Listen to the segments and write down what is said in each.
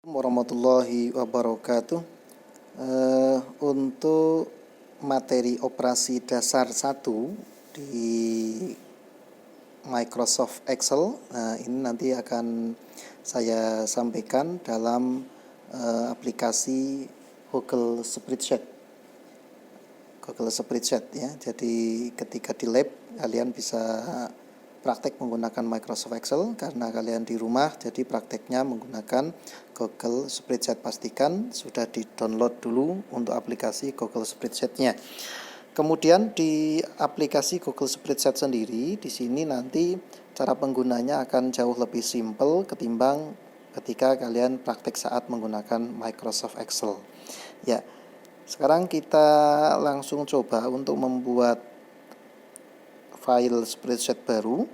Warahmatullahi wabarakatuh. Untuk materi operasi dasar 1 di Microsoft Excel, ini nanti akan saya sampaikan dalam aplikasi Google Spreadsheet. Ya. Jadi ketika di lab kalian bisa praktek menggunakan Microsoft Excel karena kalian di rumah, jadi prakteknya menggunakan Google Spreadsheet. Pastikan sudah di-download dulu untuk aplikasi Google Spreadsheet-nya. Kemudian di aplikasi Google Spreadsheet sendiri, di sini nanti cara penggunanya akan jauh lebih simpel ketimbang ketika kalian praktek saat menggunakan Microsoft Excel. Ya, sekarang kita langsung coba untuk membuat file spreadsheet baru.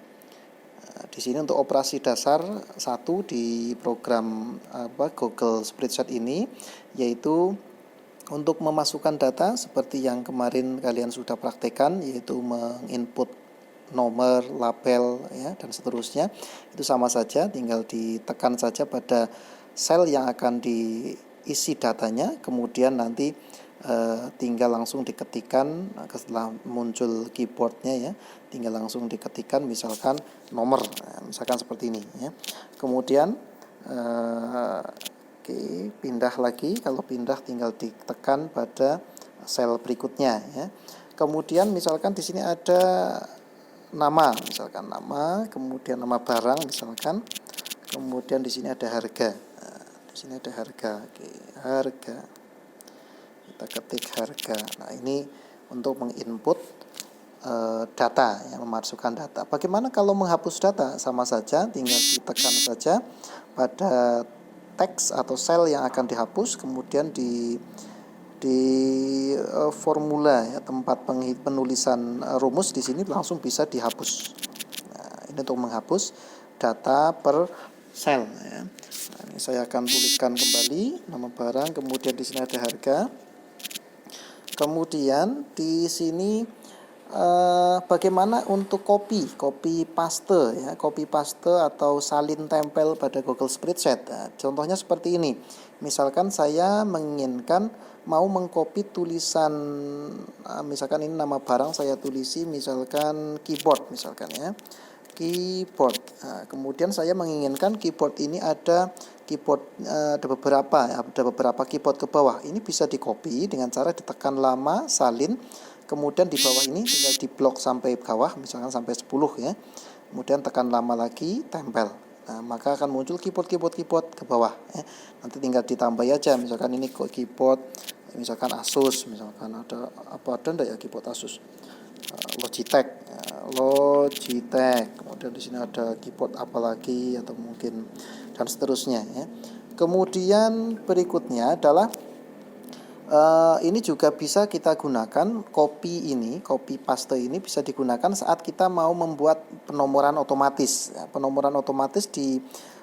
Di sini untuk operasi dasar 1 di program Google Spreadsheet ini, yaitu untuk memasukkan data seperti yang kemarin kalian sudah praktekkan, yaitu menginput nomor, label, ya, dan seterusnya. Itu sama saja, tinggal ditekan saja pada sel yang akan diisi datanya, kemudian nanti tinggal langsung diketikkan setelah muncul keyboardnya, ya, tinggal langsung diketikkan misalkan nomor, misalkan seperti ini, ya. Kemudian pindah lagi, kalau pindah tinggal ditekan pada sel berikutnya, ya. Kemudian misalkan di sini ada nama, misalkan nama, kemudian nama barang misalkan, kemudian di sini ada harga. Di sini ada harga, harga. Kita ketik harga. Nah, ini untuk menginput data, ya, memasukkan data. Bagaimana kalau menghapus data? Sama saja, tinggal ditekan saja pada teks atau sel yang akan dihapus, kemudian di formula, ya, tempat penulisan rumus di sini langsung bisa dihapus. Nah, ini untuk menghapus data per sel, ya. Nah, ini saya akan tuliskan kembali nama barang, kemudian di sini ada harga. Kemudian di sini bagaimana untuk copy paste, ya, copy paste atau salin tempel pada Google Spreadsheet. Nah, contohnya seperti ini. Misalkan saya menginginkan mau mengcopy tulisan, misalkan ini nama barang saya tulisi misalkan keyboard, misalkan, ya, keyboard. Nah, kemudian saya menginginkan keyboard ini ada keyboard, ada beberapa keyboard ke bawah. Ini bisa di-copy dengan cara ditekan lama salin, kemudian di bawah ini tinggal di-blok sampai bawah, misalkan sampai 10, ya. Kemudian tekan lama lagi, tempel. Nah, maka akan muncul keyboard ke bawah, ya. Nanti tinggal ditambah aja, misalkan ini keyboard misalkan Asus, misalkan ada enggak ya keyboard Asus, Logitech. Kemudian di sini ada keyboard apa lagi atau mungkin dan seterusnya, ya. Kemudian berikutnya adalah ini juga bisa kita gunakan copy paste ini bisa digunakan saat kita mau membuat penomoran otomatis, ya. Penomoran otomatis di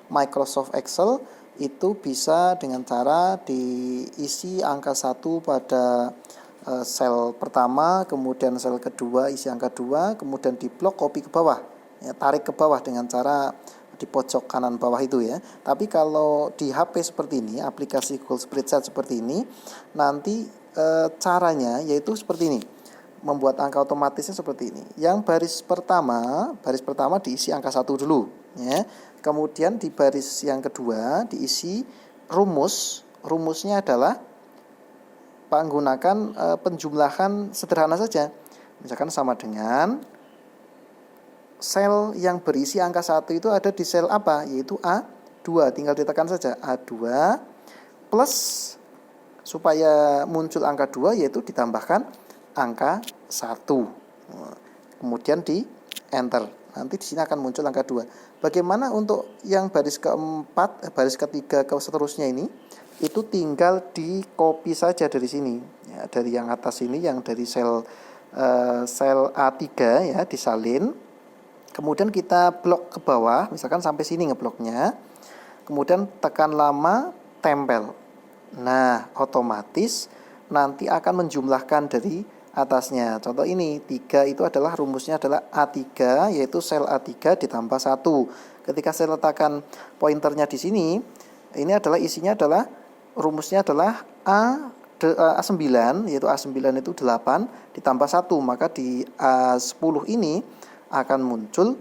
Microsoft Excel itu bisa dengan cara diisi angka 1 pada sel pertama, kemudian sel kedua isi angka 2, kemudian diblok copy ke bawah, ya, tarik ke bawah dengan cara di pojok kanan bawah itu, ya. Tapi kalau di HP seperti ini, aplikasi Google Spreadsheet seperti ini, nanti caranya yaitu seperti ini. Membuat angka otomatisnya seperti ini. Yang baris pertama diisi angka 1 dulu, ya. Kemudian di baris yang kedua diisi rumusnya adalah menggunakan penjumlahan sederhana saja. Misalkan sama dengan sel yang berisi angka 1 itu ada di sel apa? Yaitu A2. Tinggal ditekan saja A2 plus, supaya muncul angka 2 yaitu ditambahkan angka 1. Kemudian di enter. Nanti di sini akan muncul angka 2. Bagaimana untuk yang baris keempat, baris ketiga ke seterusnya ini? Itu tinggal di copy saja dari sini, ya, dari yang atas ini, yang dari sel A3, ya, disalin. Kemudian kita blok ke bawah, misalkan sampai sini ngebloknya. Kemudian tekan lama, tempel. Nah, otomatis nanti akan menjumlahkan dari atasnya. Contoh ini, 3 itu adalah rumusnya adalah A3, yaitu sel A3 ditambah 1. Ketika saya letakkan pointernya di sini, Ini adalah isinya adalah rumusnya adalah A9, yaitu A9 itu 8 ditambah 1, maka di A10 ini akan muncul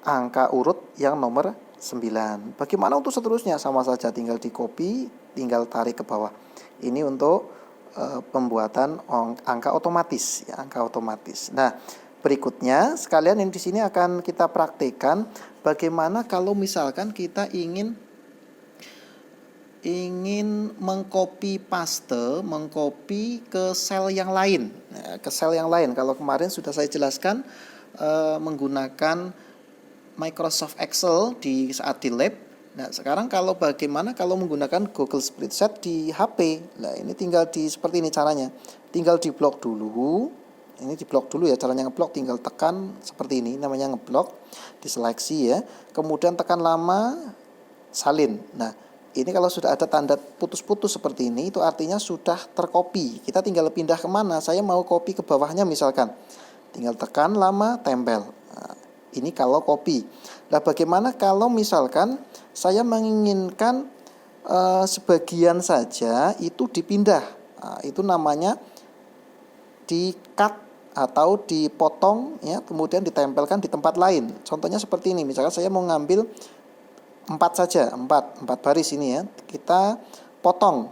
angka urut yang nomor 9. Bagaimana untuk seterusnya? Sama saja, tinggal di copy, tinggal tarik ke bawah. Ini untuk pembuatan angka otomatis, ya, angka otomatis. Nah, berikutnya sekalian yang di sini akan kita praktekkan bagaimana kalau misalkan kita ingin mengcopy ke sel yang lain. Nah, ke sel yang lain. Kalau kemarin sudah saya jelaskan menggunakan Microsoft Excel saat di lab. Nah, sekarang bagaimana kalau menggunakan Google Spreadsheet di HP? Nah, ini tinggal seperti ini caranya. Tinggal diblok dulu. Ini diblok dulu ya, caranya ngeblok tinggal tekan seperti ini, namanya ngeblok, diseleksi ya. Kemudian tekan lama, salin. Nah, ini kalau sudah ada tanda putus-putus seperti ini, itu artinya sudah tercopy. Kita tinggal pindah kemana? Saya mau copy ke bawahnya misalkan. Tinggal tekan lama, tempel. Nah, ini kalau copy. Nah, bagaimana kalau misalkan saya menginginkan sebagian saja itu dipindah. Nah, itu namanya di-cut atau dipotong ya, kemudian ditempelkan di tempat lain. Contohnya seperti ini. Misalkan saya mau ngambil 4 saja, 4 baris ini ya. Kita potong.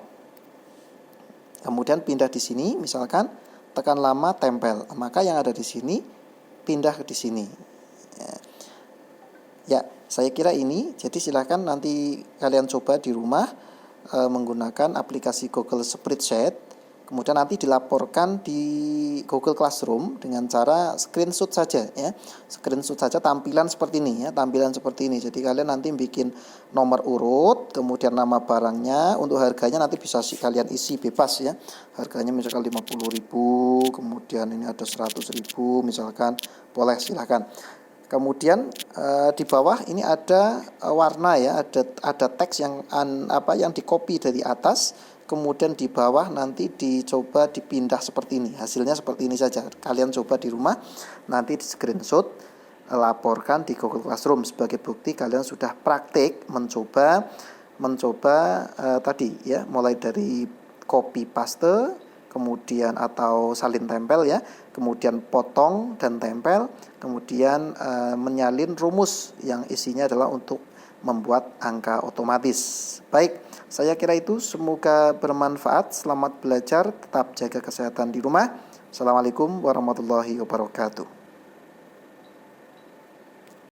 Kemudian pindah di sini, misalkan tekan lama tempel. Maka yang ada di sini pindah di sini. Ya, saya kira ini. Jadi silakan nanti kalian coba di rumah menggunakan aplikasi Google Spreadsheet. Kemudian nanti dilaporkan di Google Classroom dengan cara screenshot saja ya. Screenshot saja tampilan seperti ini ya, tampilan seperti ini. Jadi kalian nanti bikin nomor urut, kemudian nama barangnya, untuk harganya nanti bisa kalian isi bebas ya. Harganya misalkan 50.000, kemudian ini ada 100.000 misalkan, boleh silakan. Kemudian di bawah ini ada warna ya, ada teks yang di copy dari atas. Kemudian di bawah nanti dicoba dipindah seperti ini. Hasilnya seperti ini saja. Kalian coba di rumah, nanti di screenshot, laporkan di Google Classroom sebagai bukti kalian sudah praktik mencoba tadi ya, mulai dari copy paste, kemudian atau salin tempel ya, kemudian potong dan tempel, kemudian menyalin rumus yang isinya adalah untuk membuat angka otomatis. Baik, saya kira itu, semoga bermanfaat. Selamat belajar, tetap jaga kesehatan di rumah. Assalamualaikum warahmatullahi wabarakatuh.